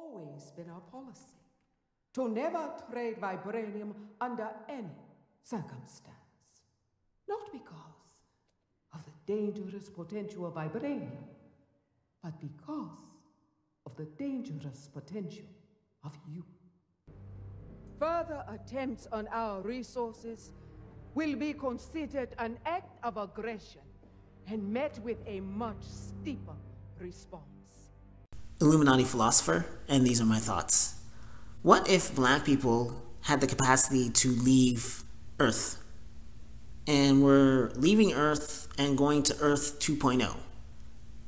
always been our policy to never trade vibranium under any circumstance. Not because of the dangerous potential of vibranium, but because of the dangerous potential of you. Further attempts on our resources will be considered an act of aggression and met with a much steeper response. Illuminati philosopher, and these are my thoughts. What if black people had the capacity to leave Earth? And we're leaving Earth and going to Earth 2.0.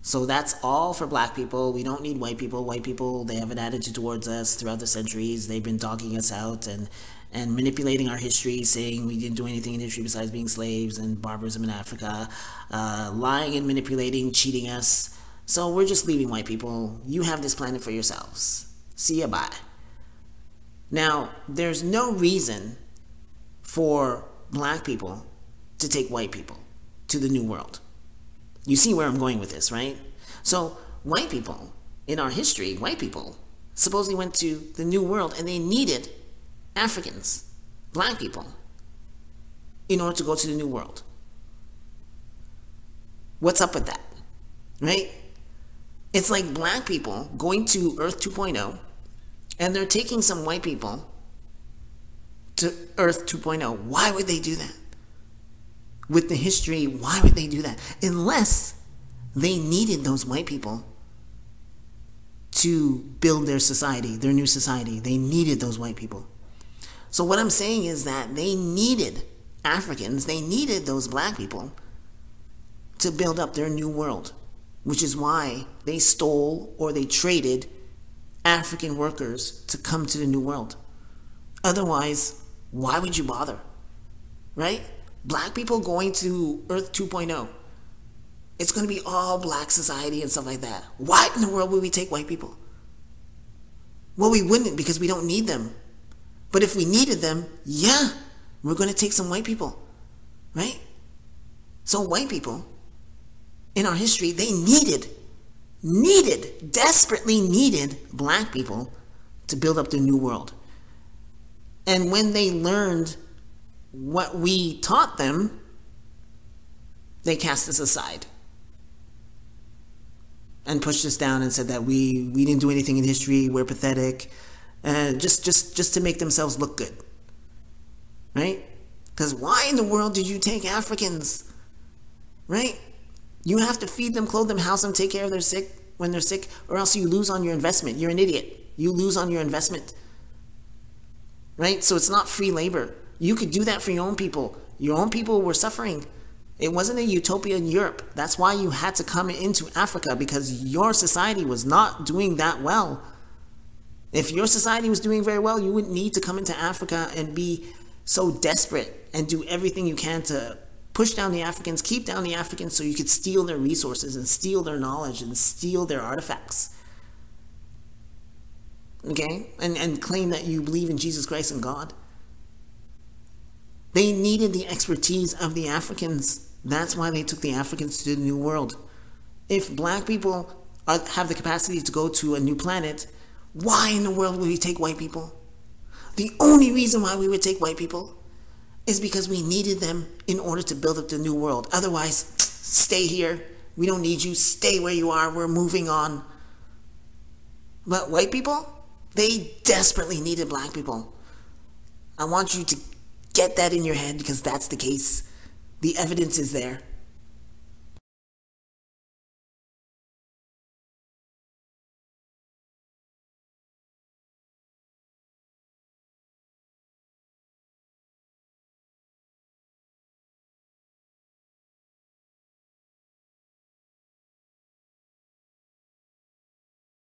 So that's all for black people. We don't need white people. White people, they have an attitude towards us throughout the centuries. They've been dogging us out and manipulating our history, saying we didn't do anything in history besides being slaves and barbarism in Africa, lying and manipulating, cheating us. So we're just leaving white people. You have this planet for yourselves. See ya, bye. Now, there's no reason for black people to take white people to the New World. You see where I'm going with this, right? So white people, in our history, white people supposedly went to the New World and they needed Africans, black people, in order to go to the New World. What's up with that, right? It's like black people going to Earth 2.0 and they're taking some white people to Earth 2.0. Why would they do that? With the history, why would they do that? Unless they needed those white people to build their society, their new society. They needed those white people. So what I'm saying is that they needed Africans, they needed those black people to build up their new world, which is why they stole or they traded African workers to come to the New World. Otherwise, why would you bother, right? Black people going to Earth 2.0, it's going to be all black society and stuff like that. Why in the world would we take white people? Well, we wouldn't, because we don't need them. But if we needed them, yeah, we're going to take some white people, right? So white people, in our history, they desperately needed black people to build up the new world. And when they learned what we taught them, they cast us aside and pushed us down and said that we didn't do anything in history, we're pathetic, just to make themselves look good, right? Because why in the world did you take Africans, right? You have to feed them, clothe them, house them, take care of their sick when they're sick, or else you lose on your investment. You're an idiot. You lose on your investment, right? So it's not free labor. You could do that for your own people. Your own people were suffering. It wasn't a utopia in Europe. That's why you had to come into Africa, because your society was not doing that well. If your society was doing very well, you wouldn't need to come into Africa and be so desperate and do everything you can to push down the Africans, keep down the Africans, so you could steal their resources and steal their knowledge and steal their artifacts. Okay? And claim that you believe in Jesus Christ and God. They needed the expertise of the Africans. That's why they took the Africans to the New World. If black people have the capacity to go to a new planet, why in the world would we take white people? The only reason why we would take white people is because we needed them in order to build up the new world. Otherwise, stay here. We don't need you. Stay where you are. We're moving on. But white people, they desperately needed black people. I want you to get that in your head, because that's the case. The evidence is there.